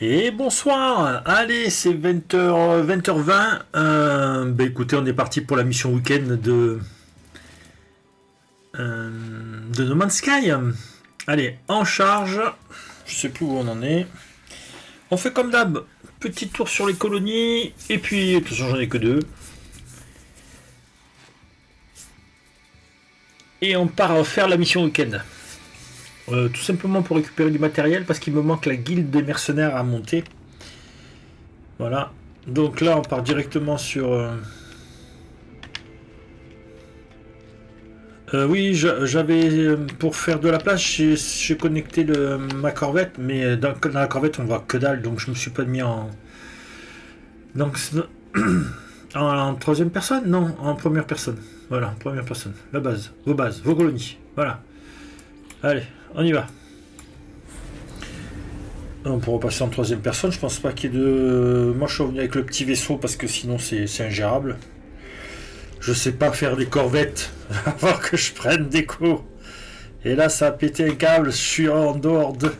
Et bonsoir. Allez, c'est 20h, 20h20. Bah écoutez, on est parti pour la mission week-end de No Man's Sky. Allez, en charge. Je sais plus où on en est. On fait comme d'hab. Petit tour sur les colonies. Et puis, de toute façon, j'en ai que deux. Et on part faire la mission week-end. Tout simplement pour récupérer du matériel parce qu'il me manque la guilde des mercenaires à monter. Voilà. Donc là, on part directement sur... oui, j'avais pour faire de la place, j'ai connecté ma corvette, mais dans la corvette on voit que dalle, donc je me suis pas mis en. Donc en troisième personne, non, en première personne. Voilà, en première personne. La base, vos colonies. Voilà. Allez, on y va. On pourra passer en troisième personne. Je pense pas qu'il y ait de. Moi, je suis revenu avec le petit vaisseau parce que sinon c'est ingérable. Je sais pas faire des corvettes avant que je prenne des coups. Et là, ça a pété un câble. Je suis en dehors de.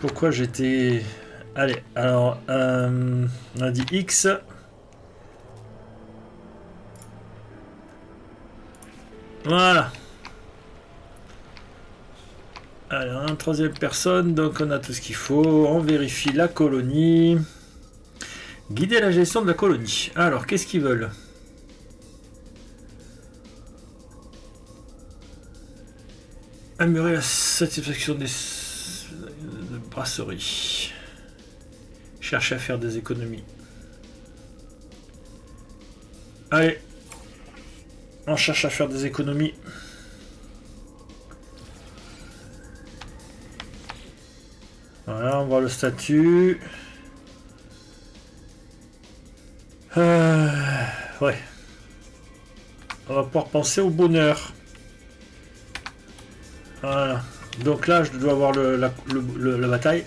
Pourquoi j'étais. Allez, alors, on a dit X. Voilà. Allez, en troisième personne, donc on a tout ce qu'il faut. On vérifie la colonie. Guider la gestion de la colonie. Alors, qu'est-ce qu'ils veulent? Améliorer la satisfaction des brasseries. Chercher à faire des économies. Allez. On cherche à faire des économies. Voilà, on voit le statut. Ouais. On va pouvoir penser au bonheur. Voilà. Donc là, je dois avoir la bataille.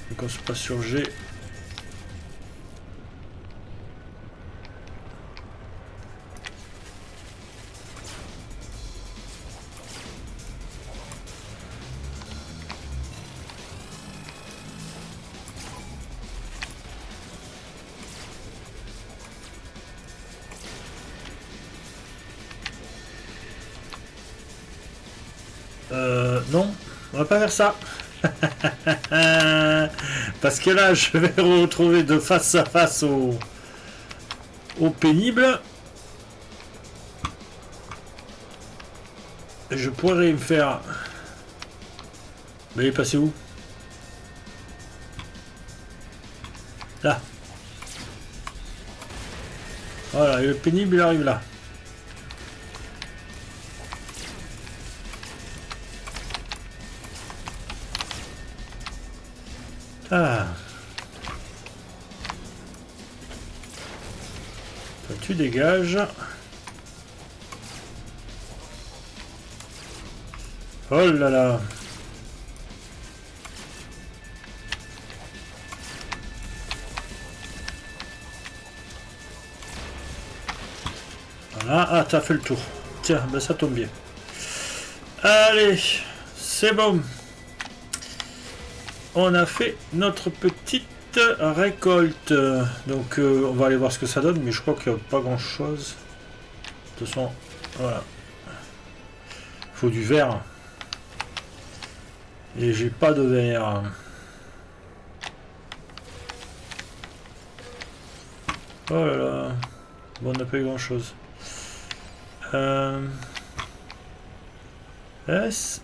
Donc on se passe sur G. Non, on va pas faire ça. Parce que là, je vais me retrouver de face à face au pénible. Je pourrais me faire... Mais il est passé où? Là. Voilà, et le pénible, il arrive là. Ah. Toi, tu dégages. Oh là là. Voilà. Ah, t'as fait le tour. Tiens, ben ça tombe bien. Allez, c'est bon. On a fait notre petite récolte. Donc on va aller voir ce que ça donne, mais je crois qu'il n'y a pas grand chose. De toute façon, voilà. Il faut du verre. Et j'ai pas de verre. Oh là là. Bon, on n'a pas eu grand chose. S.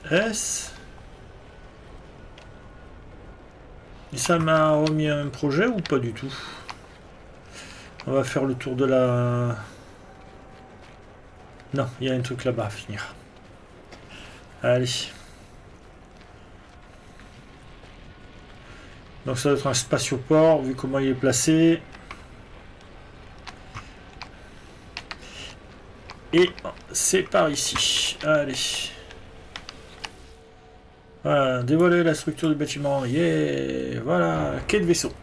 Et ça m'a remis un projet ou pas du tout? On va faire le tour de la... Non, il y a un truc là-bas à finir. Allez. Donc ça doit être un spatioport, vu comment il est placé. Et c'est par ici. Allez. Voilà, dévoiler la structure du bâtiment. Yeah. Voilà, quai de vaisseau.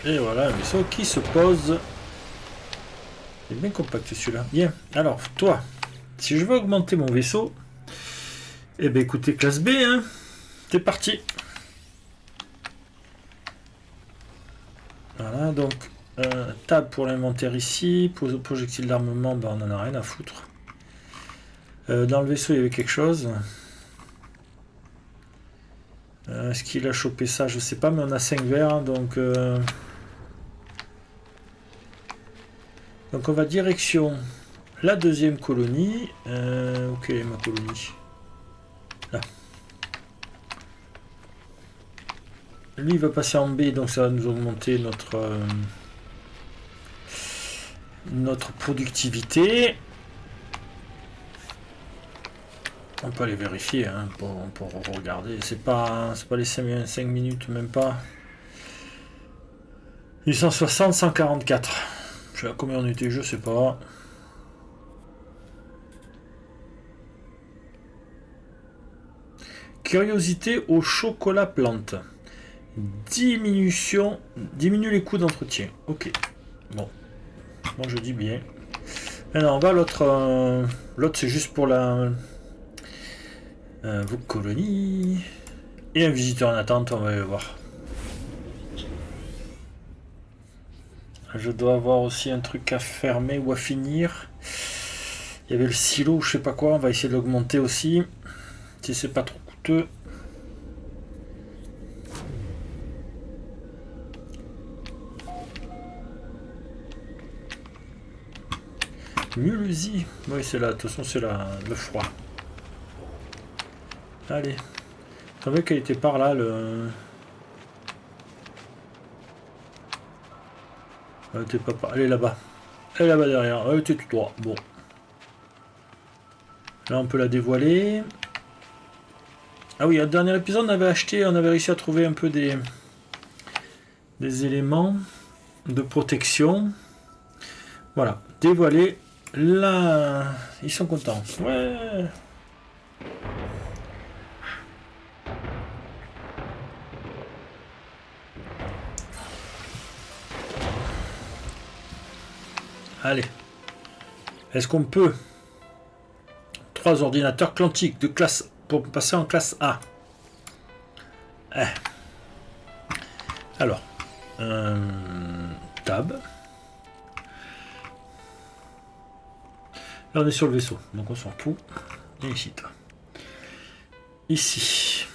Et voilà un vaisseau qui se pose Il est bien compact celui-là. Bien. Alors, toi, si je veux augmenter mon vaisseau, eh bien écoutez, classe B, hein. C'est parti. Voilà, donc, table pour l'inventaire ici. Projectile d'armement, ben, on en a rien à foutre. Dans le vaisseau, il y avait quelque chose. Est-ce qu'il a chopé ça? Je sais pas, mais on a 5 verres, donc on va direction la deuxième colonie. Ok, ma colonie. Là. Lui, il va passer en B, donc ça va nous augmenter notre productivité. On peut aller vérifier, hein, pour regarder. C'est pas les 5 minutes, même pas. 860, 144. Je sais pas combien on était, je sais pas. Curiosité au chocolat plante. Diminue les coûts d'entretien. Ok. Bon. Moi je dis bien. Maintenant on va à l'autre. L'autre c'est juste pour la vos colonies. Et un visiteur en attente, on va aller voir. Je dois avoir aussi un truc à fermer ou à finir. Il y avait le silo ou je sais pas quoi, on va essayer de l'augmenter aussi. Si c'est pas trop coûteux. Mulhouse. Oui, c'est là, de toute façon c'est le froid. Allez. Je savais qu'elle était par là, le... Elle était pas par... Elle est là-bas. Elle est là-bas derrière. Elle était tout droit. Bon. Là, on peut la dévoiler. Ah oui, le dernier épisode, on avait réussi à trouver un peu des éléments de protection. Voilà. Dévoiler. Là, ils sont contents. Ouais. Allez. Est-ce qu'on peut 3 ordinateurs quantiques de classe pour passer en classe A. Alors, tab. Là on est sur le vaisseau, donc on s'en fout. Et ici, toi. Ici.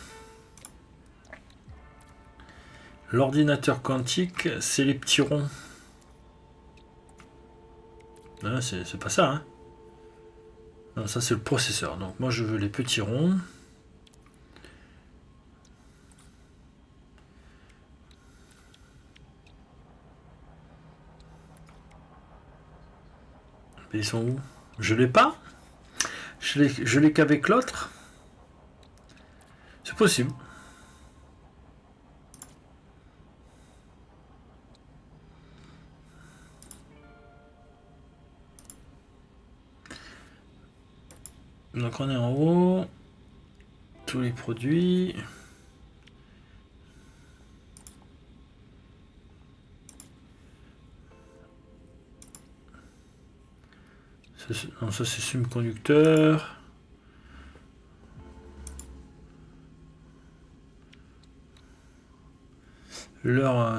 L'ordinateur quantique, c'est les petits ronds. Non, c'est pas ça, hein. Non, ça c'est le processeur. Donc moi je veux les petits ronds. Mais ils sont où? Je l'ai pas? Je l'ai qu'avec l'autre? C'est possible. Donc on est en haut. Tous les produits. Non, ça c'est semi-conducteur.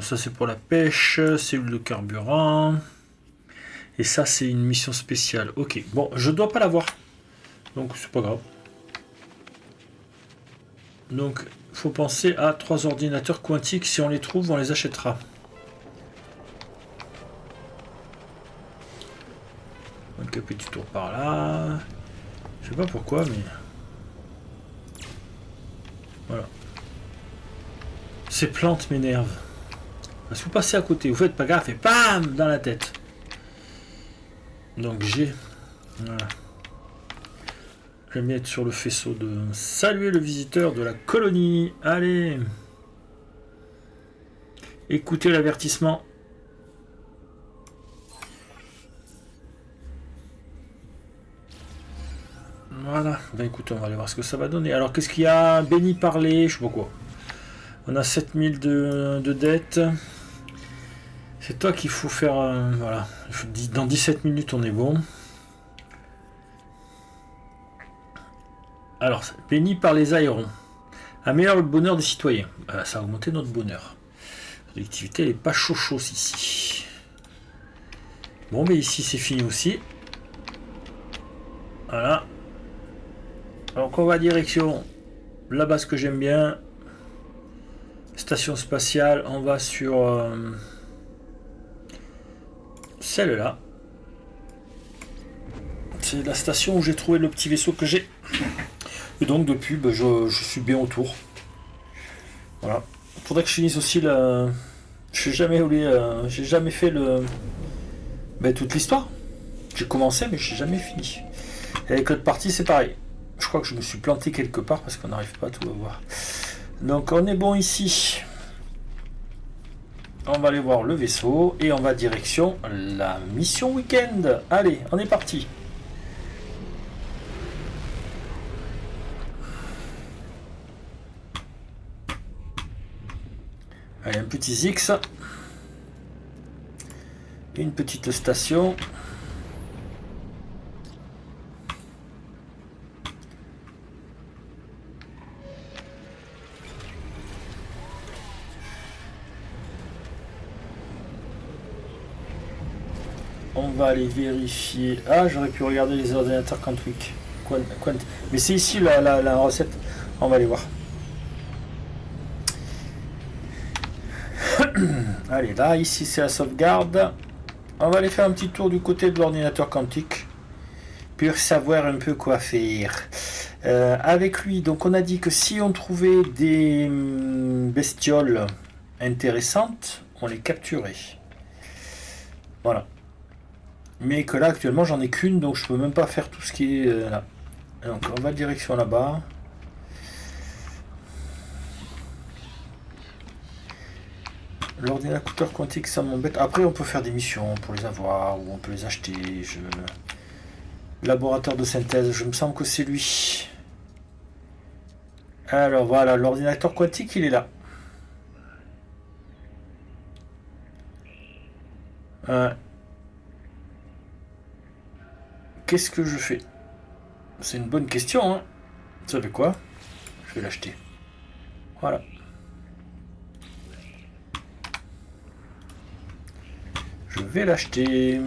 Ça c'est pour la pêche, cellule de carburant. Et ça c'est une mission spéciale. Ok, bon, je dois pas l'avoir. Donc c'est pas grave. Donc faut penser à 3 ordinateurs quantiques. Si on les trouve, on les achètera. Donc un petit tour par là. Je sais pas pourquoi, mais voilà. Ces plantes m'énervent. Parce que vous passez à côté, vous faites pas gaffe et bam dans la tête. Donc j'ai. Voilà. Je vais mettre sur le faisceau de saluer le visiteur de la colonie. Allez. Écoutez l'avertissement. Voilà. Ben écoute, on va aller voir ce que ça va donner. Alors qu'est-ce qu'il y a? Béni parler, je sais pas quoi. On a 7000 de dettes. C'est toi qu'il faut faire... voilà. Dans 17 minutes, on est bon. Alors, béni par les aérons. Améliore le bonheur des citoyens. Ça a augmenté notre bonheur. La productivité, elle n'est pas chaud ici. Bon, mais ici, c'est fini aussi. Voilà. Donc, on va direction la base que j'aime bien. Station spatiale. On va sur celle-là. C'est la station où j'ai trouvé le petit vaisseau que j'ai. Et donc, depuis, je suis bien autour. Voilà. Faudrait que je finisse aussi la... j'ai jamais fait toute l'histoire. J'ai commencé, mais j'ai jamais fini. Et avec l'autre partie, c'est pareil. Je crois que je me suis planté quelque part parce qu'on n'arrive pas à tout voir. Donc on est bon ici. On va aller voir le vaisseau et on va direction la mission week-end. Allez, on est parti. Allez, un petit Zix. Une petite station. On va aller vérifier. Ah, j'aurais pu regarder les ordinateurs Quantic. Mais c'est ici la recette. On va aller voir. Allez, là, ici c'est la sauvegarde. On va aller faire un petit tour du côté de l'ordinateur quantique pour savoir un peu quoi faire. Avec lui, donc on a dit que si on trouvait des bestioles intéressantes, on les capturait. Voilà. Mais que là actuellement j'en ai qu'une, donc je peux même pas faire tout ce qui est là. Donc on va direction là-bas. L'ordinateur quantique, ça m'embête. Après, on peut faire des missions pour les avoir, ou on peut les acheter. Laboratoire de synthèse, je me sens que c'est lui. Alors voilà, l'ordinateur quantique, il est là. Qu'est-ce que je fais? C'est une bonne question, hein. Vous savez quoi? Je vais l'acheter. Voilà. Je vais l'acheter.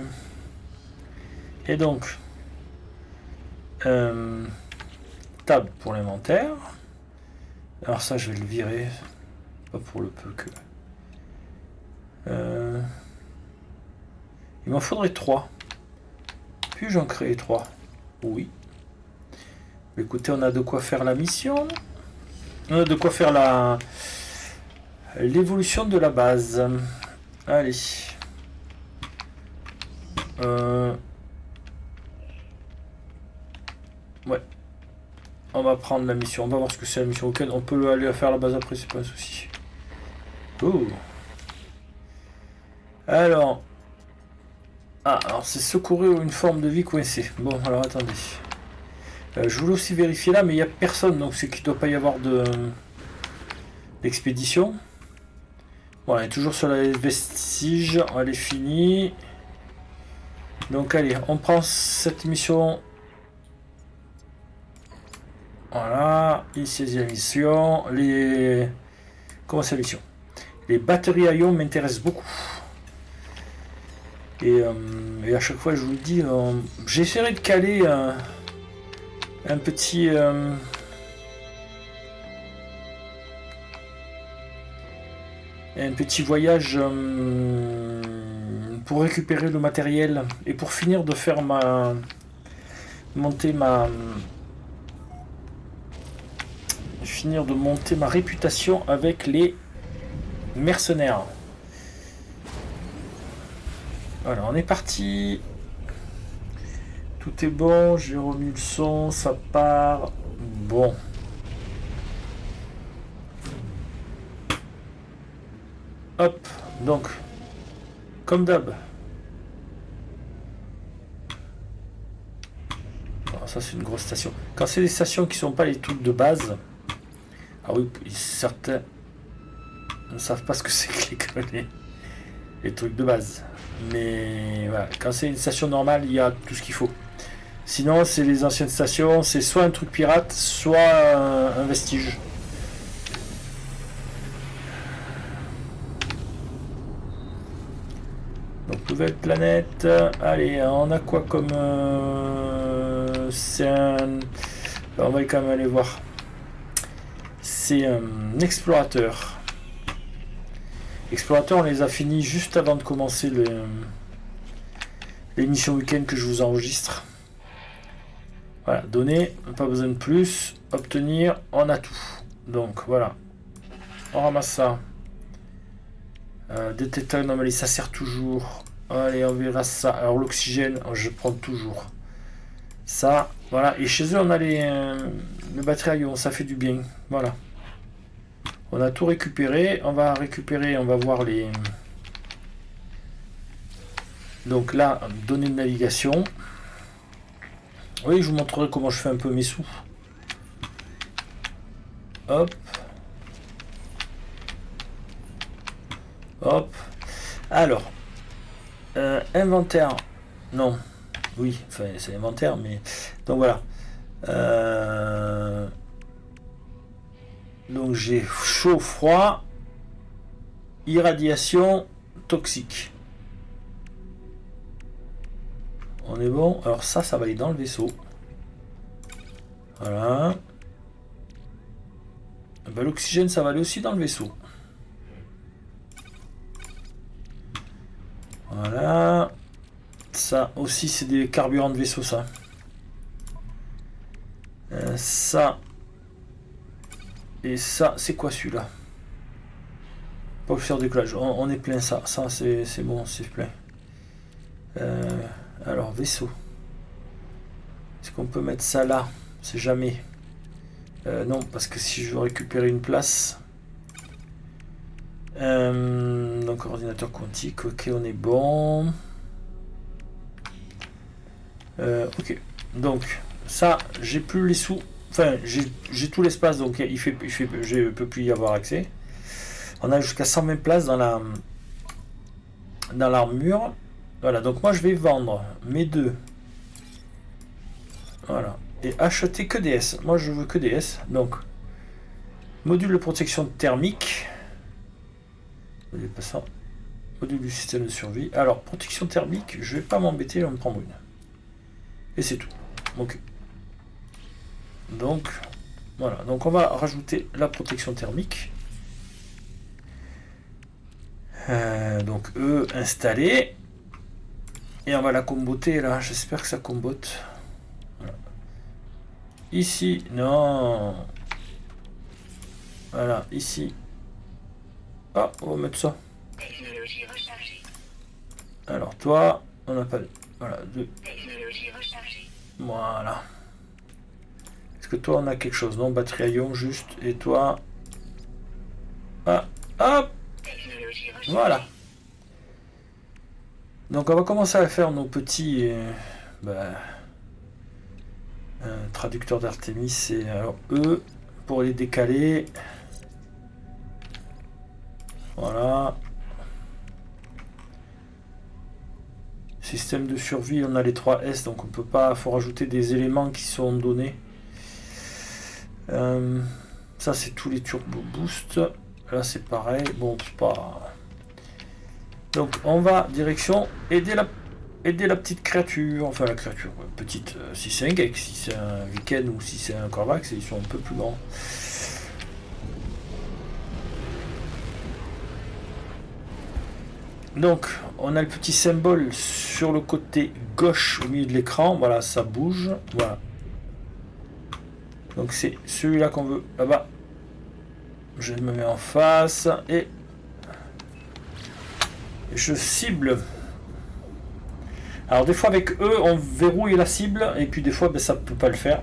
Et donc, table pour l'inventaire. Alors ça, je vais le virer. Pas pour le peu que... il m'en faudrait 3. Puis j'en crée 3. Oui. Écoutez, on a de quoi faire la mission. On a de quoi faire l'évolution de la base. Allez. Ouais. On va prendre la mission. On va voir ce que c'est la mission auquel on peut aller faire la base après, c'est pas un souci. Oh. Alors. Ah, alors c'est secourir une forme de vie coincée. Bon, alors attendez. Je voulais aussi vérifier là, mais il n'y a personne, donc c'est qu'il ne doit pas y avoir d'expédition. Bon, on est toujours sur la vestige. Elle est finie. Donc allez, on prend cette mission. Voilà, il saisit la mission. Comment c'est la mission? Les batteries à ion m'intéressent beaucoup. Et à chaque fois, je vous le dis, j'essaierai de caler un petit... un petit voyage pour récupérer le matériel et pour finir de faire monter ma réputation avec les mercenaires. Voilà, on est parti. Tout est bon, j'ai remis le son, ça part. Bon. Hop, donc, comme d'hab. Ça c'est une grosse station. Quand c'est des stations qui sont pas les trucs de base, ah oui, certains ne savent pas ce que c'est que les conneries. les trucs de base. Mais voilà, quand c'est une station normale, il y a tout ce qu'il faut. Sinon, c'est les anciennes stations, c'est soit un truc pirate, soit un vestige. Donc, nouvelle planète. Allez, on a quoi comme... c'est un... On va quand même aller voir. C'est un explorateur. Explorateur, on les a finis juste avant de commencer l'émission week-end que je vous enregistre. Voilà, donner, pas besoin de plus. Obtenir, on a tout. Donc voilà, on ramasse ça. Détecteur anomalie, ça sert toujours. Allez, on verra ça. Alors l'oxygène, je prends toujours. Ça, voilà. Et chez eux, on a les batteries à ion, ça fait du bien. Voilà. On a tout récupéré. On va récupérer, on va voir les... Donc là, données de navigation. Oui, je vous montrerai comment je fais un peu mes sous. Hop. Hop. Alors. Inventaire. Non. Oui, enfin, c'est inventaire, mais... Donc voilà. Donc j'ai chaud, froid, irradiation, toxique. On est bon. Alors ça va aller dans le vaisseau. Voilà. Ben, l'oxygène, ça va aller aussi dans le vaisseau. Voilà. Ça aussi, c'est des carburants de vaisseau, ça. Ça. Et ça, c'est quoi celui-là? Pas faire décollage. On est plein, ça. Ça, c'est bon, c'est plein. Alors, vaisseau. Est-ce qu'on peut mettre ça là? C'est jamais. Non, parce que si je veux récupérer une place... donc, ordinateur quantique. Ok, on est bon. Ok. Donc, ça, j'ai plus les sous. Enfin, j'ai tout l'espace, donc je peux plus y avoir accès. On a jusqu'à 120 places dans l'armure. Voilà, donc moi je vais vendre mes deux. Voilà. Et acheter que des S. Moi je veux que des S. Donc, module de protection thermique. Pas ça. Module du système de survie. Alors, protection thermique, je vais pas m'embêter, je vais me prendre une. Et c'est tout. Ok. Donc, voilà. Donc on va rajouter la protection thermique. Donc, installé. Et on va la comboter là. J'espère que ça combote. Voilà. Ici, non. Voilà, ici. Ah, on va mettre ça. Technologie rechargée. Alors, toi, on n'a pas... Voilà, deux. Technologie rechargée. Voilà. Est-ce que toi, on a quelque chose? Non, batterie à ion, juste. Et toi... Ah, hop. Voilà. Donc, on va commencer à faire nos petits... traducteurs d'Artemis. Et alors, eux, pour les décaler... Voilà. Système de survie, on a les 3 S, donc on peut pas. Faut rajouter des éléments qui sont donnés. Ça c'est tous les turbo boost. Là c'est pareil. Bon, c'est pas. Donc on va direction aider la petite créature. Enfin la créature petite. Si c'est un geek, si c'est un Viken ou si c'est un Korvax, ils sont un peu plus grands. Donc, on a le petit symbole sur le côté gauche au milieu de l'écran. Voilà, ça bouge. Voilà. Donc, c'est celui-là qu'on veut. Là-bas. Je me mets en face. Et je cible. Alors, des fois, avec eux, on verrouille la cible. Et puis, des fois, ça ne peut pas le faire.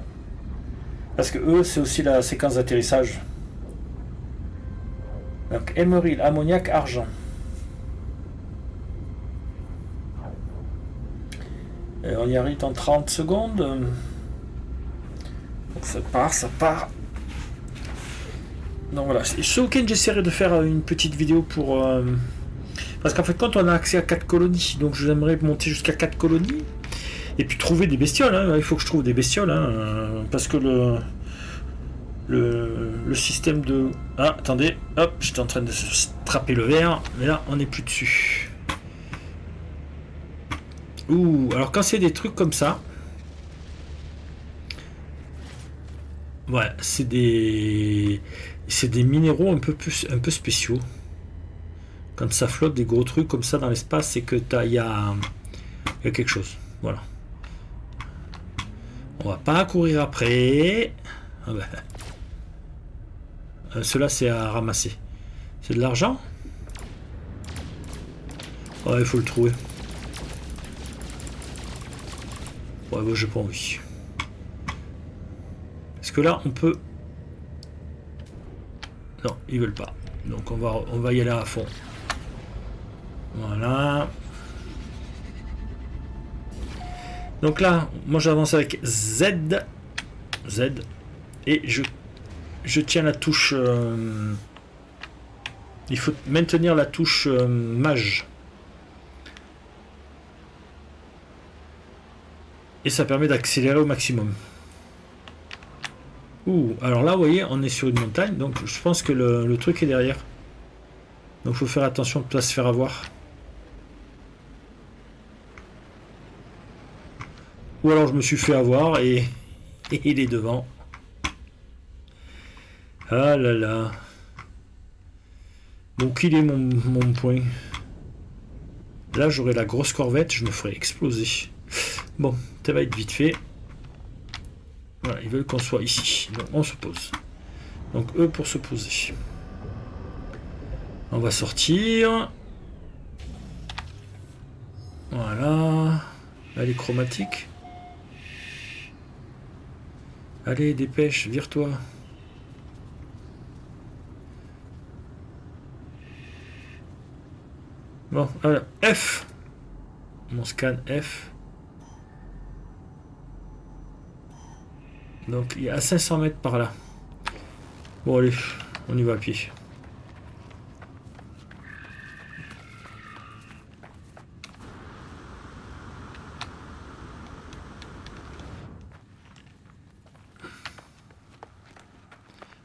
Parce que eux, c'est aussi la séquence d'atterrissage. Donc, émeril, ammoniac, argent. Et on y arrive en 30 secondes. Donc ça part. Donc voilà. Ce week-end, j'essaierai de faire une petite vidéo pour Parce qu'en fait, quand on a accès à 4 colonies, donc j'aimerais monter jusqu'à 4 colonies, et puis trouver des bestioles, hein. Il faut que je trouve des bestioles, hein, parce que le système de... Ah, attendez, hop, j'étais en train de trapper le verre, mais là, on n'est plus dessus. Ouh, alors quand c'est des trucs comme ça, ouais, c'est des minéraux un peu spéciaux. Quand ça flotte des gros trucs comme ça dans l'espace, c'est que il y a quelque chose. Voilà. On va pas courir après. Ah bah. Cela c'est à ramasser. C'est de l'argent? Ouais, il faut le trouver. Ouais, bah, j'ai pas envie. Parce que là, on peut... Non, ils veulent pas. Donc on va y aller à fond. Voilà. Donc là, moi j'avance avec Z. Z. Et je tiens la touche... il faut maintenir la touche mage. Et ça permet d'accélérer au maximum. Ouh, alors là, vous voyez, on est sur une montagne, donc je pense que le truc est derrière. Donc il faut faire attention de ne pas se faire avoir. Ou alors je me suis fait avoir et il est devant. Ah là là. Bon, qu'il est mon point. Là, j'aurai la grosse corvette, je me ferai exploser. Bon, ça va être vite fait. Voilà, ils veulent qu'on soit ici. Donc, on se pose. Donc, eux pour se poser. On va sortir. Voilà. Elle est chromatique. Allez, dépêche, vire-toi. Bon, alors, F. Mon scan F. Donc, il y a à 500 mètres par là. Bon, allez, on y va à pied.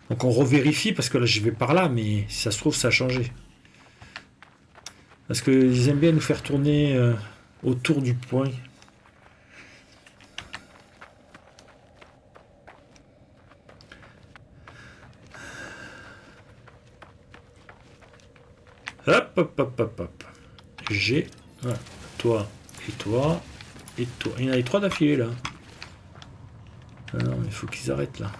Donc, on revérifie parce que là, je vais par là, mais si ça se trouve, ça a changé. Parce qu'ils aiment bien nous faire tourner autour du point. Hop, hop, hop, hop, hop. J'ai voilà, toi et toi et toi. Il y en a les trois d'affilée là. Ah non, mais il faut qu'ils arrêtent là.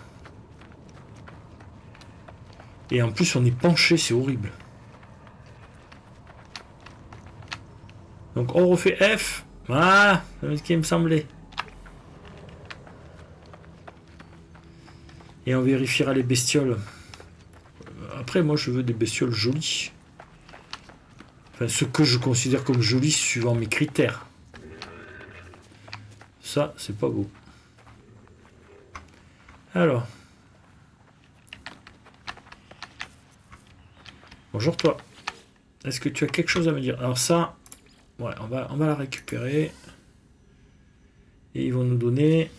Et en plus, on est penché, c'est horrible. Donc on refait F. Voilà, c'est ce qui me semblait. Et on vérifiera les bestioles. Après, moi, je veux des bestioles jolies. Enfin, ce que je considère comme joli suivant mes critères. Ça, c'est pas beau. Alors. Bonjour toi. Est-ce que tu as quelque chose à me dire? Alors ça, ouais, on va la récupérer. Et ils vont nous donner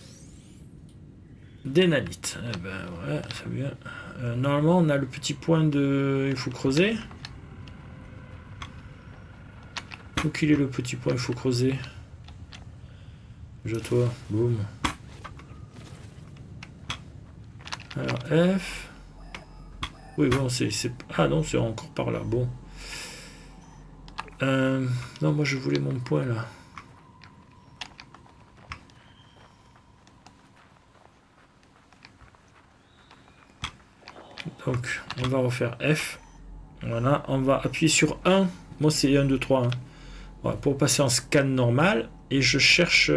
des nanites. Eh ben ouais, c'est bien. Normalement, on a le petit point de... Il faut creuser. Où qu'il est le petit point, il faut creuser. Déjà toi, boum. Alors F. Oui, bon, c'est... Ah non, c'est encore par là. Bon. Non, moi je voulais mon point là. Donc, on va refaire F. Voilà, on va appuyer sur 1. Moi, c'est 1, 2, 3. Hein. Voilà, pour passer en scan normal. Et je cherche...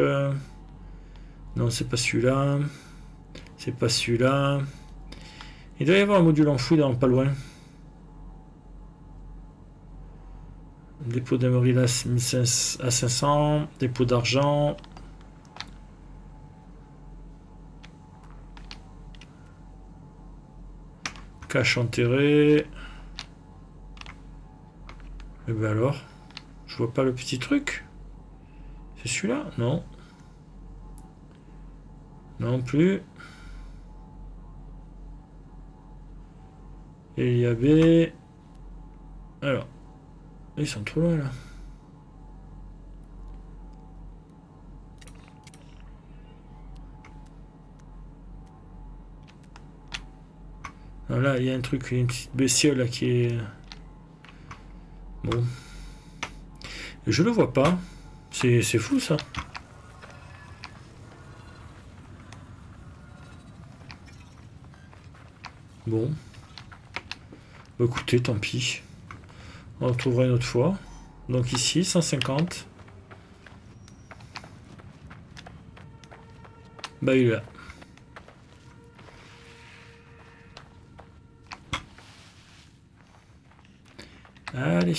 Non, c'est pas celui-là. C'est pas celui-là. Il doit y avoir un module enfoui dans pas loin. Dépôt d'amaril à 500. Dépôt d'argent. Cache enterré. Et ben alors, je vois pas le petit truc. C'est celui-là? Non. Non plus. Et il y avait... Alors, ils sont trop loin là. Ah, là, il y a un truc, une petite bestiole là qui est... Bon. Je le vois pas. C'est fou ça. Bon. Bah, écoutez, tant pis. On retrouvera une autre fois. Donc ici, 150. Bah il est là. Allez.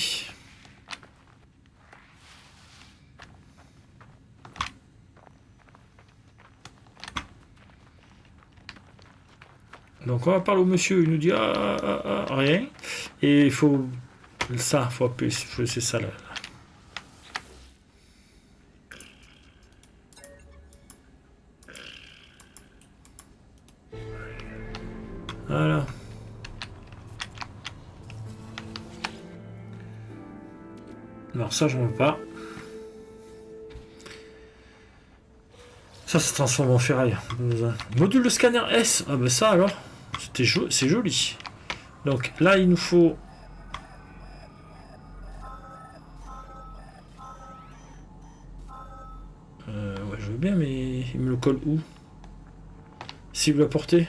Donc on va parler au monsieur, il nous dit rien. Et il faut ça, faut appuyer, c'est ça là. Voilà. Alors ça je ne veux pas. Ça se transforme en ferraille. Module de scanner S. Ah ben ça alors, c'est joli. Donc là il nous faut... ouais je veux bien mais il me le colle où? Cible à portée.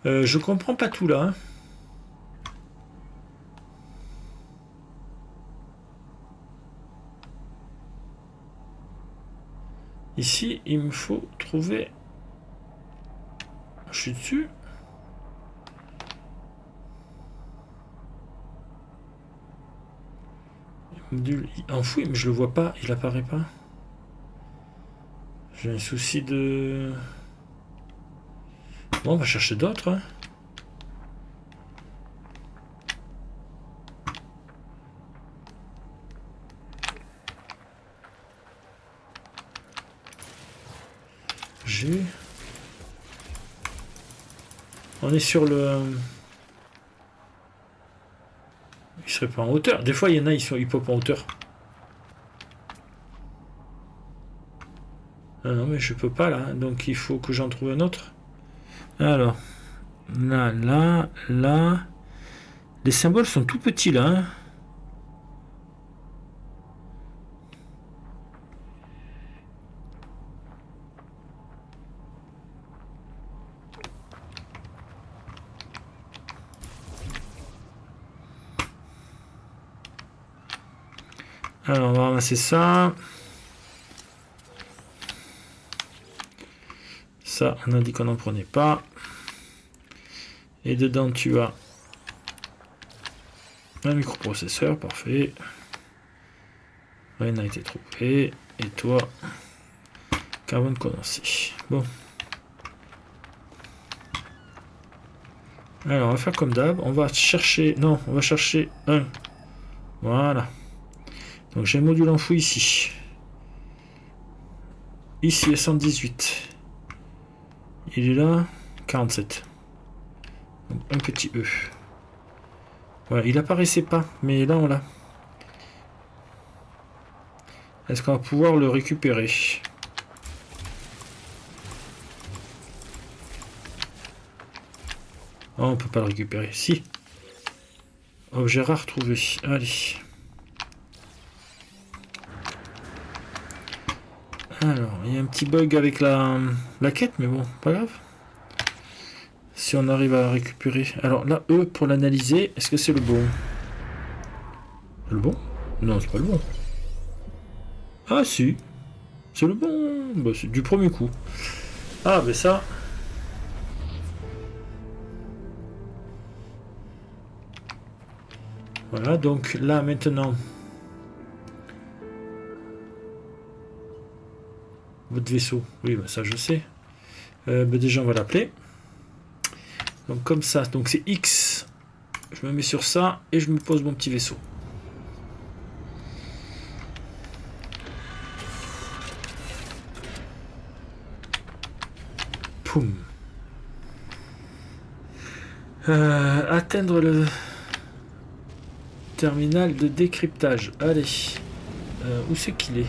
Je comprends pas tout là. Hein. Ici, il me faut trouver... Je suis dessus. Module enfoui, mais je le vois pas, il apparaît pas. J'ai un souci de... Bon, on va chercher d'autres. Hein. J'ai... On est sur le... Il serait pas en hauteur. Des fois, il y en a, ils pop en hauteur. Ah non, mais je peux pas là. Donc, il faut que j'en trouve un autre. Alors, là, là, là... Les symboles sont tout petits là. Hein. Alors, on va ramasser ça. Ça, on a dit qu'on n'en prenait pas. Et dedans, tu as un microprocesseur, parfait. Rien n'a été trouvé. Et toi, carbone condensé. Bon. Alors, on va faire comme d'hab. On va chercher... Non, on va chercher un. Voilà. Donc, j'ai un module enfoui ici. Ici, 118. Il est là, 47. Donc, un petit E. Voilà, il apparaissait pas, mais là, on l'a. Est-ce qu'on va pouvoir le récupérer? Oh, on peut pas le récupérer. Si. Objet rare trouvé. Allez. Alors, il y a un petit bug avec la quête, mais bon, pas grave. Si on arrive à récupérer... Alors là, E, pour l'analyser, est-ce que c'est le bon? Le bon? Non, c'est pas le bon. Ah si. C'est le bon. Bah, c'est du premier coup. Ah, mais ça... Voilà, donc là, maintenant... Votre vaisseau. Oui, bah ça je sais. Bah déjà on va l'appeler. Donc comme ça, donc c'est X. Je me mets sur ça et je me pose mon petit vaisseau. Poum. Atteindre le terminal de décryptage. Allez. Où c'est qu'il est?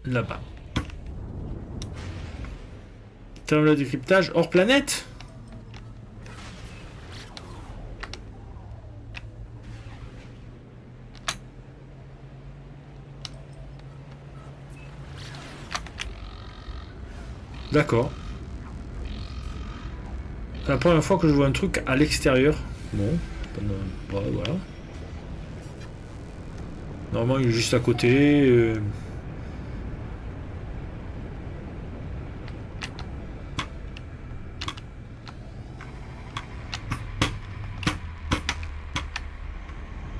Là-bas. Terminal de décryptage hors planète? D'accord. C'est la première fois que je vois un truc à l'extérieur. Bon, ouais, voilà. Normalement, il est juste à côté.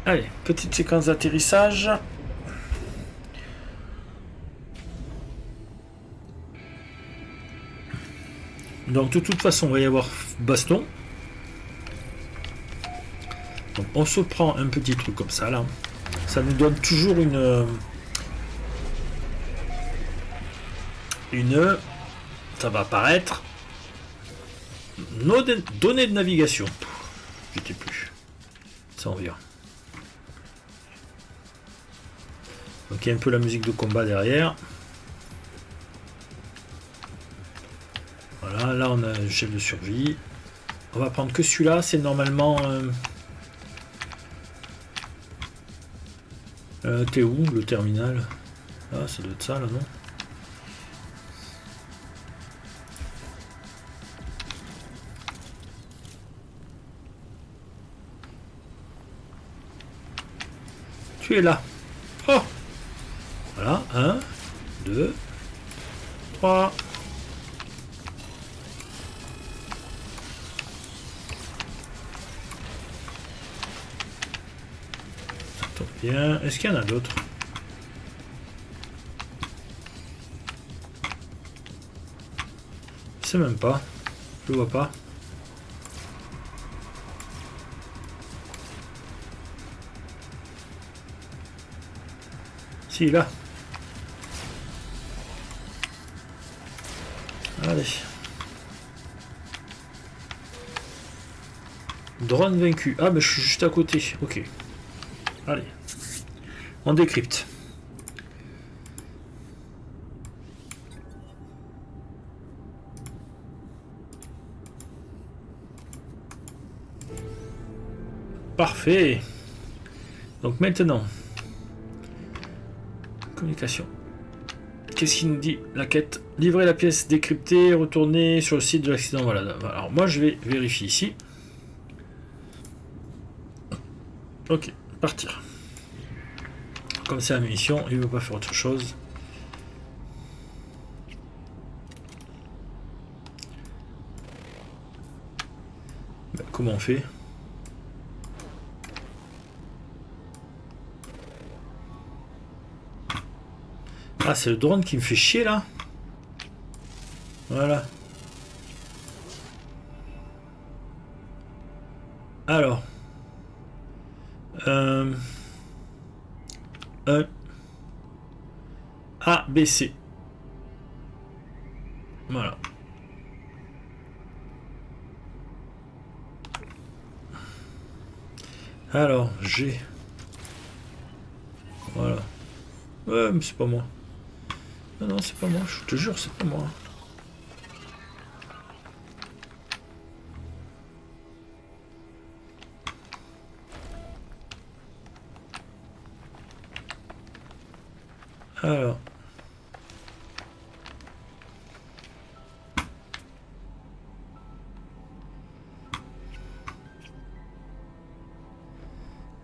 Allez, petite séquence d'atterrissage. Donc de toute façon, il va y avoir baston. Donc on se prend un petit truc comme ça là. Ça nous donne toujours une ça va apparaître nos données de navigation. Je sais plus. Ça en vient. Donc il y a un peu la musique de combat derrière. Voilà, là on a un chef de survie. On va prendre que celui-là, c'est normalement... t'es où le terminal? Ah, ça doit être ça là, non? Tu es là. Oh! Voilà, 1, 2, 3. Bien. Est-ce qu'il y en a d'autres? Je sais même pas. Je le vois pas. Si, là. Allez. Drone vaincu. Ah, mais je suis juste à côté. Ok. Allez. On décrypte. Parfait. Donc maintenant, communication. Qu'est-ce qu'il nous dit la quête? Livrer la pièce décryptée, retourner sur le site de l'accident. Voilà. Alors moi je vais vérifier ici. Ok, partir. Comme c'est la mission, il ne veut pas faire autre chose. Ben, comment on fait? Ah, c'est le drone qui me fait chier là. Voilà. Alors. A, B, C. Voilà. Alors, G. Voilà. Ouais, mais c'est pas moi. Non, non, c'est pas moi, je te jure, c'est pas moi. Alors.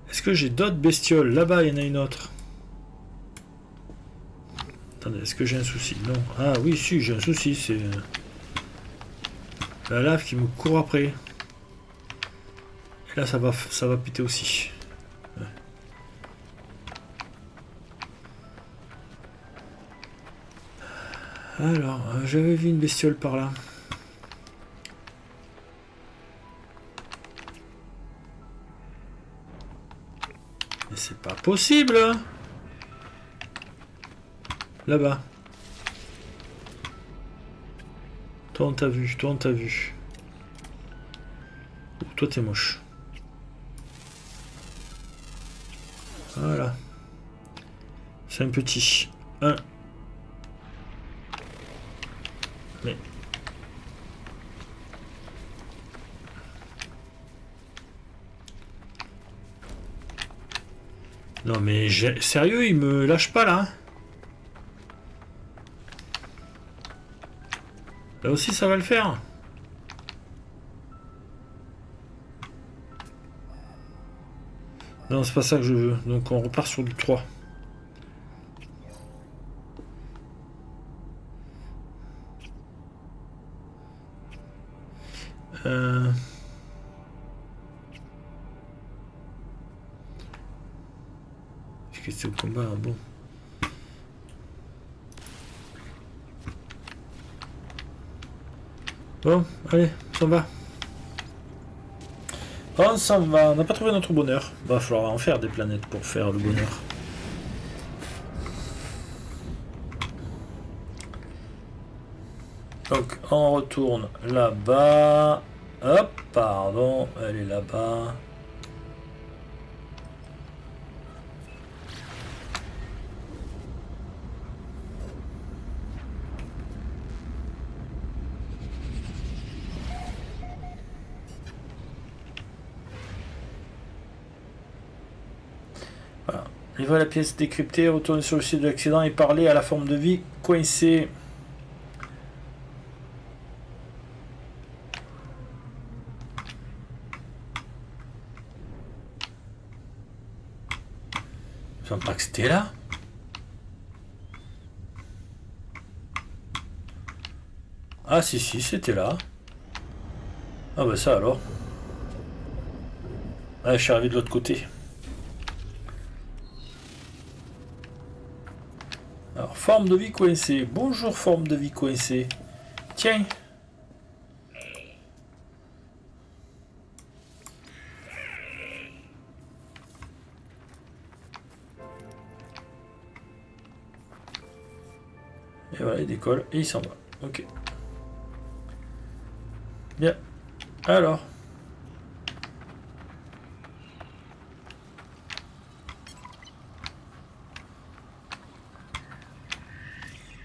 Est-ce que j'ai d'autres bestioles? Là-bas, il y en a une autre. Attendez, est-ce que j'ai un souci? Non. Ah oui, si, j'ai un souci, c'est... la lave qui me court après. Et là, ça va péter aussi. Ouais. Alors, j'avais vu une bestiole par là. Mais c'est pas possible. Là-bas. Toi on t'a vu, toi on t'a vu. Toi t'es moche. Voilà. C'est un petit. Un. Mais. Non mais sérieux, il me lâche pas là. Là aussi ça va le faire. Non, c'est pas ça que je veux. Donc on repart sur du 3. Est-ce que c'est au combat? Bon. Bon, allez, on s'en va. On s'en va, on n'a pas trouvé notre bonheur. Va falloir en faire des planètes pour faire le bonheur. Donc on retourne là-bas. Hop, pardon, elle est là-bas. Voilà. Il voit la pièce décryptée, retourner sur le site de l'accident et parler à la forme de vie coincée. Je ne pas que c'était là. Ah si si, c'était là. Ah bah ça alors. Ah, je suis arrivé de l'autre côté. Alors, forme de vie coincée. Bonjour, forme de vie coincée. Tiens. Et voilà, il décolle et il s'en va. Ok. Bien. Alors.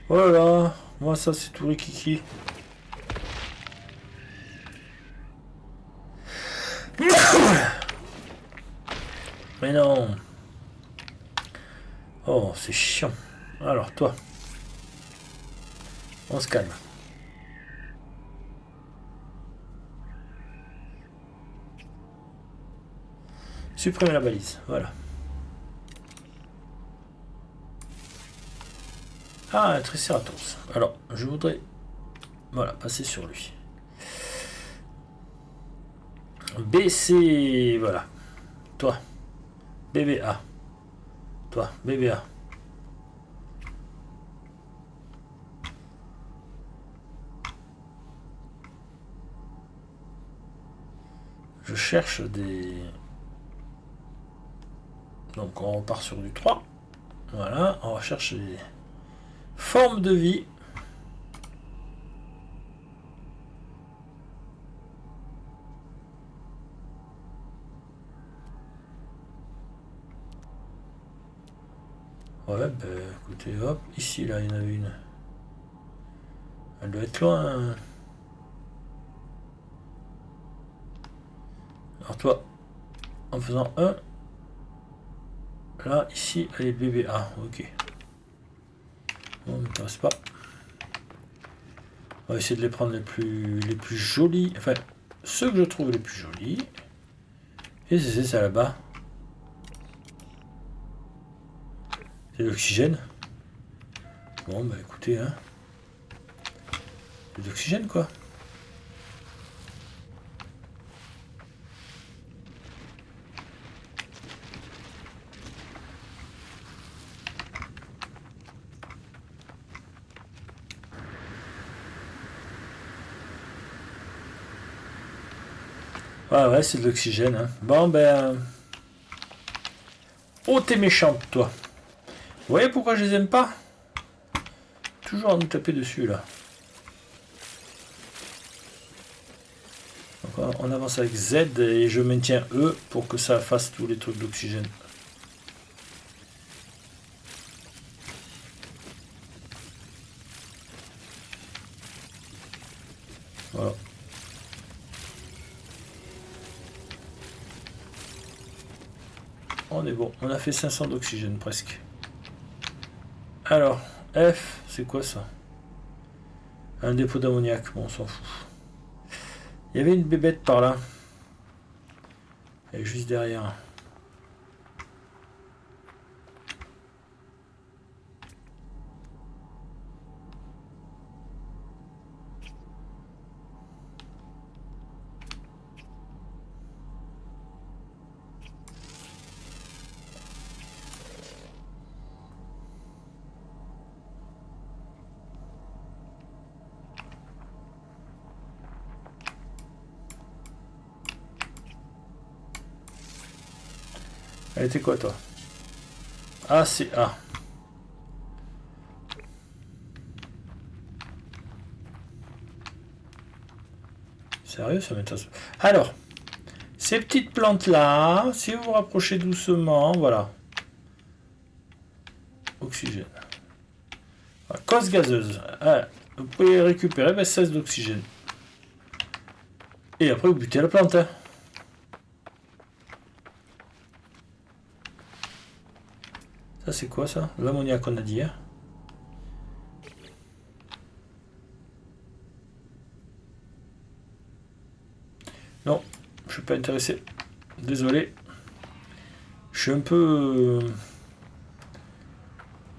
Voilà. Moi, ça, c'est tout rikiki. Mais non. Oh, c'est chiant. Alors, toi. On se calme. Supprimer la balise. Voilà. Ah, un Triceratops. Alors, je voudrais... Voilà, passer sur lui. BC... Voilà. Toi. BBA. Toi, BBA. Je cherche des... Donc on repart sur du 3. Voilà, on va chercher des formes de vie. Ouais, bah écoutez, hop, ici là, il y en a une. Elle doit être loin. Alors toi, en faisant 1, là, ici, elle est BBA, ok. Bon, ne passe pas. On va essayer de les prendre les plus jolis. Enfin, ceux que je trouve les plus jolis. Et c'est ça là-bas. C'est l'oxygène. Bon, bah écoutez, hein. C'est de l'oxygène, quoi. Ah ouais, c'est de l'oxygène. Hein. Bon, ben... Oh, t'es méchante, toi. Vous voyez pourquoi je les aime pas? Toujours à nous taper dessus, là. Donc, on avance avec Z et je maintiens E pour que ça fasse tous les trucs d'oxygène. Voilà. On est bon. On a fait 500 d'oxygène presque. Alors, F, c'est quoi ça? Un dépôt d'ammoniac. Bon, on s'en fout. Il y avait une bébête par là. Elle est juste derrière. Elle était quoi, toi? Ah, c'est A. Sérieux, ça m'intéresse. Alors, ces petites plantes-là, si vous vous rapprochez doucement, voilà. Oxygène. Voilà, cause gazeuse. Ah, vous pouvez récupérer 16 d'oxygène. Et après, vous butez la plante. Hein. Ça, c'est quoi, ça? L'ammoniac qu'on a dit. Hein. Non, je suis pas intéressé. Désolé. Je suis un peu...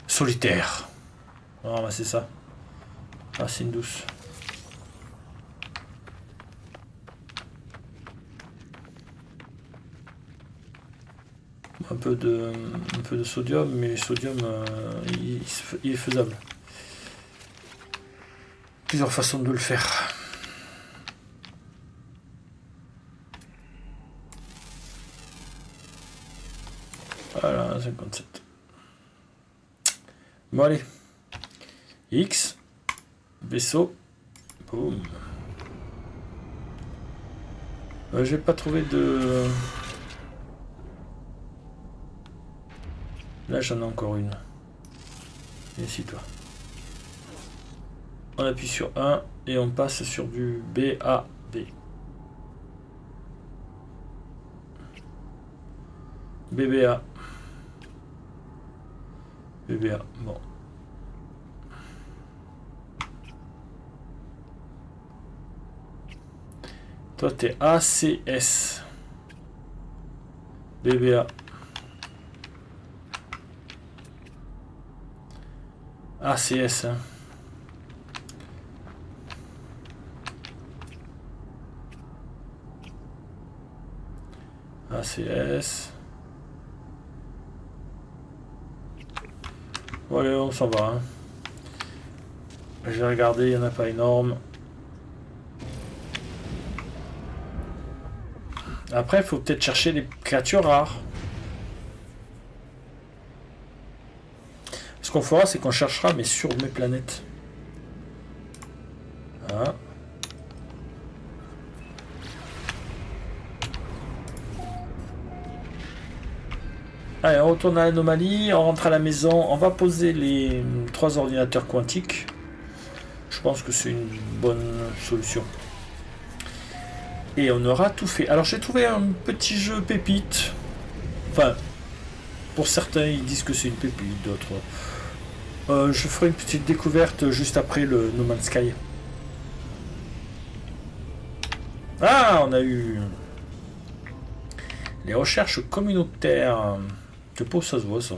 solitaire. On va ramasser ça. Ah, c'est une douce. Un peu de sodium, mais le sodium, il est faisable. Plusieurs façons de le faire. Voilà, 57. Bon, allez. X. Vaisseau. Boum. J'ai pas trouvé de... Là, j'en ai encore une. Viens ici, toi. On appuie sur 1 et on passe sur du BAB. BBA. BBA, bon. Toi, t'es ACS. BBA. ACS, hein. ACS. Bon, allez, on s'en va. Hein. J'ai regardé, il n'y en a pas énorme. Après, il faut peut-être chercher des créatures rares. Ce qu'on fera, c'est qu'on cherchera, mais sur mes planètes. Voilà. Allez, on retourne à l'anomalie, on rentre à la maison, on va poser les 3 ordinateurs quantiques. Je pense que c'est une bonne solution. Et on aura tout fait. Alors j'ai trouvé un petit jeu pépite. Enfin, pour certains ils disent que c'est une pépite, d'autres... je ferai une petite découverte juste après le No Man's Sky. Ah, on a eu... les recherches communautaires. C'est pas où ça se voit, ça.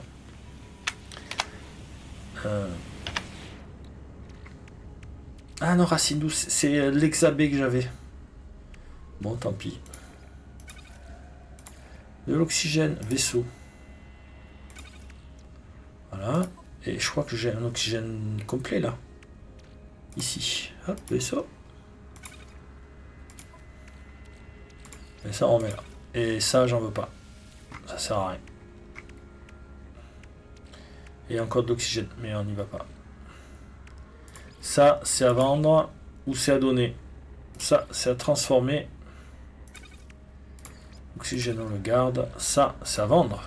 Ah non, racine douce, c'est l'hexabé que j'avais. Bon, tant pis. De l'oxygène, vaisseau. Voilà. Et je crois que j'ai un oxygène complet, là. Ici. Hop, vaisseau. Et ça, on met là. Et ça, j'en veux pas. Ça sert à rien. Et encore de l'oxygène, mais on n'y va pas. Ça, c'est à vendre ou c'est à donner. Ça, c'est à transformer. Oxygène, on le garde. Ça, c'est à vendre.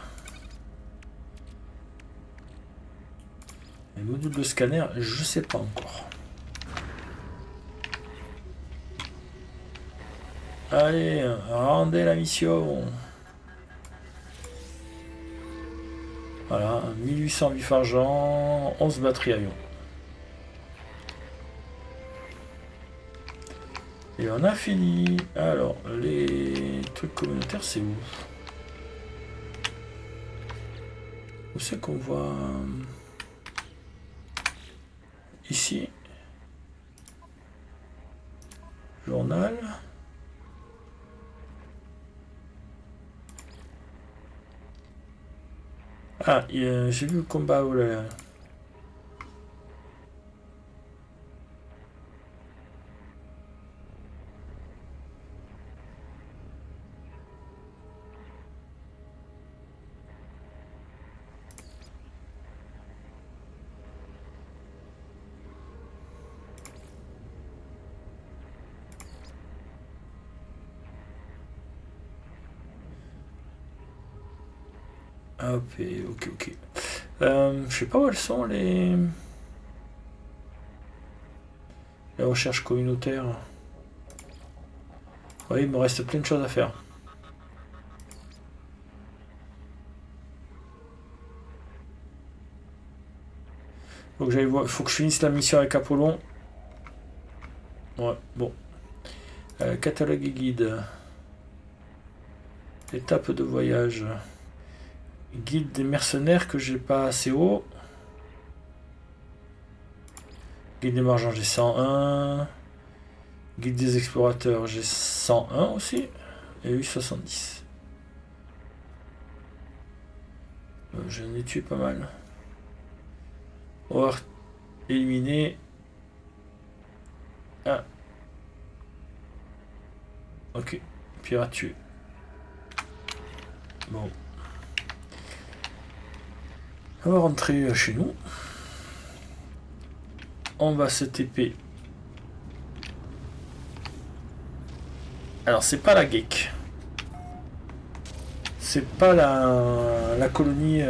Les modules de scanner, je sais pas encore. Allez, rendez la mission. Voilà, 1800 vif argent, 11 batteries avions. Et on a fini. Alors, les trucs communautaires, c'est où? Où c'est qu'on voit? Ici. Journal. Ah, j'ai vu le combat. Oh là là. Hop, et ok. Je sais pas où elles sont les recherches communautaires. Oui, il me reste plein de choses à faire. Donc j'allais voir, il faut que je finisse la mission avec Apollon. Ouais, bon. Catalogue et guide. Étape de voyage. Guide des mercenaires que j'ai pas assez haut. Guide des marchands, j'ai 101. Guide des explorateurs, j'ai 101 aussi. Et 870. J'en ai tué pas mal. On va éliminer. Ah. Ok. Pirate tué. Bon. On va rentrer chez nous. On va se TP. Alors, c'est pas la GEC. C'est pas la colonie.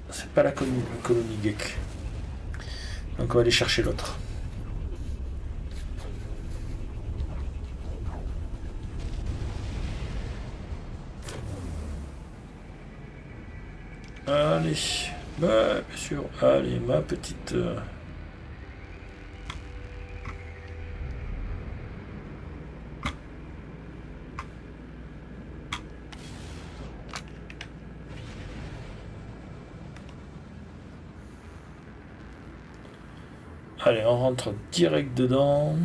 C'est pas la colonie GEC. Donc, on va aller chercher l'autre. Allez, bah, bien sûr, allez, ma petite... Allez, on rentre direct dedans.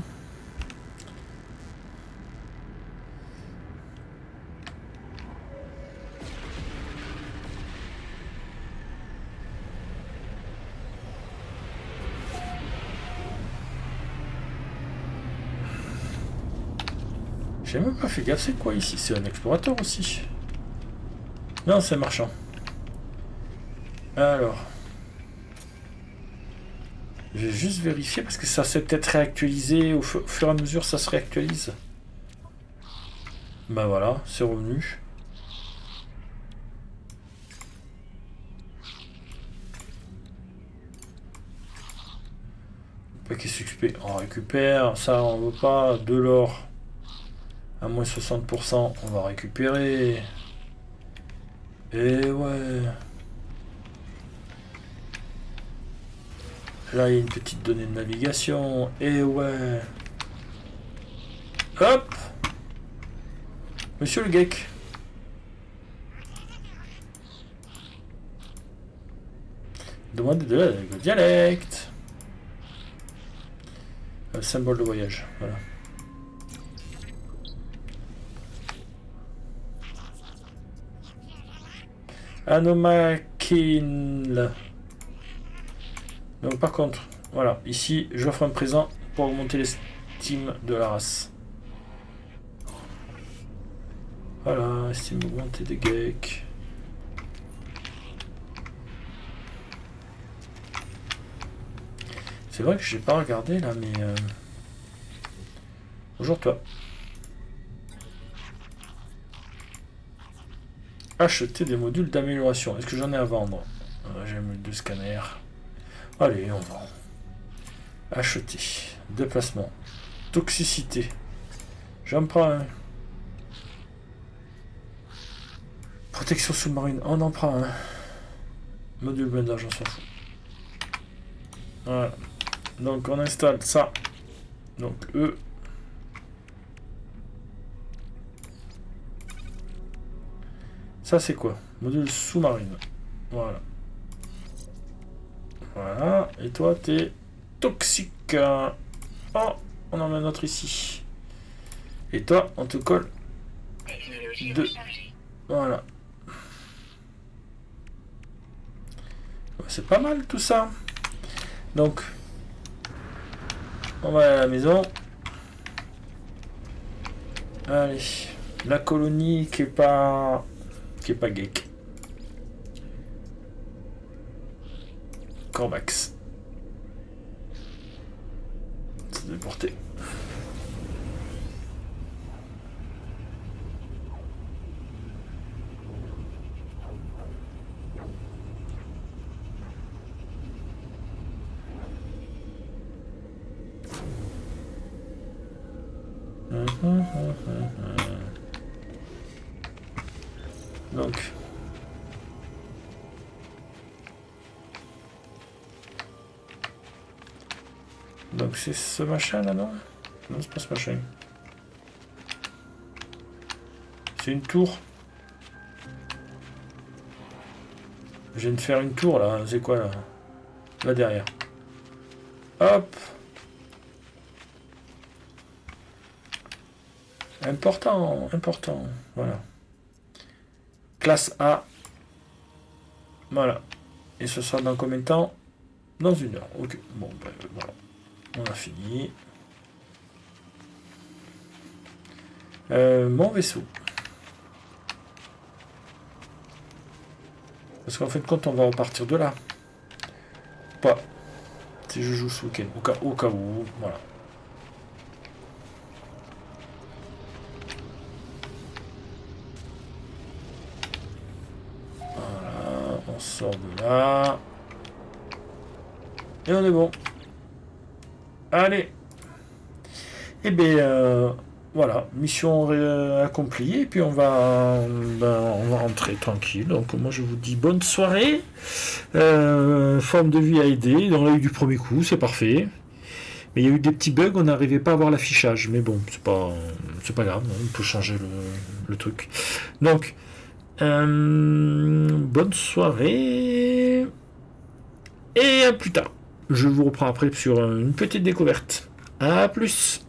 J'ai même pas fait gaffe, c'est quoi ici? C'est un explorateur aussi. Non, c'est un marchand. Alors. Je vais juste vérifier parce que ça s'est peut-être réactualisé. Au fur et à mesure, ça se réactualise. Ben voilà, c'est revenu. Paquet XP, on récupère. Ça, on veut pas. De l'or. À moins 60%, on va récupérer. Et ouais. Là, il y a une petite donnée de navigation. Et ouais. Hop. Monsieur le geek. Demandez de l'aide avec le dialecte. Symbole de voyage. Voilà. Anomakin. Donc par contre, voilà, ici, j'offre un présent pour augmenter l'estime de la race. Voilà, estime augmentée des geeks. C'est vrai que j'ai pas regardé là, mais... Bonjour toi. Acheter des modules d'amélioration. Est-ce que j'en ai à vendre? J'ai un module de scanner. Allez, on vend. Acheter. Déplacement. Toxicité. J'en prends un. Protection sous-marine. On en prend un. Module blindage, on s'en fout. Voilà. Donc on installe ça. Donc eux. Ça c'est quoi? Module sous-marine. Voilà. Voilà. Et toi t'es toxique. Oh, on en met un autre ici. Et toi on te colle deux. Voilà. C'est pas mal tout ça. Donc on va aller à la maison. Allez. La colonie qui est pas geek. Cormax. C'est déporté. Donc c'est ce machin là, non? Non, c'est pas ce machin. C'est une tour. Je viens de faire une tour là, c'est quoi là? Là derrière. Hop. Important. Voilà. Classe A. Voilà. Et ce sera dans combien de temps? Dans 1 heure. Ok. Bon, ben voilà. On a fini. Mon vaisseau. Parce qu'en fin de compte, on va repartir de là. Pas. Si je joue ce week-end. Au cas où. Voilà. Voilà. On sort de là. Et on est bon. Allez. Et bien, voilà, mission accomplie. Et puis on va rentrer tranquille. Donc moi je vous dis bonne soirée. Forme de vie à aider. On a eu du premier coup, c'est parfait. Mais il y a eu des petits bugs, on n'arrivait pas à voir l'affichage. Mais bon, c'est pas grave, on peut changer le truc. Donc, bonne soirée. Et à plus tard. Je vous reprends après sur une petite découverte. À plus.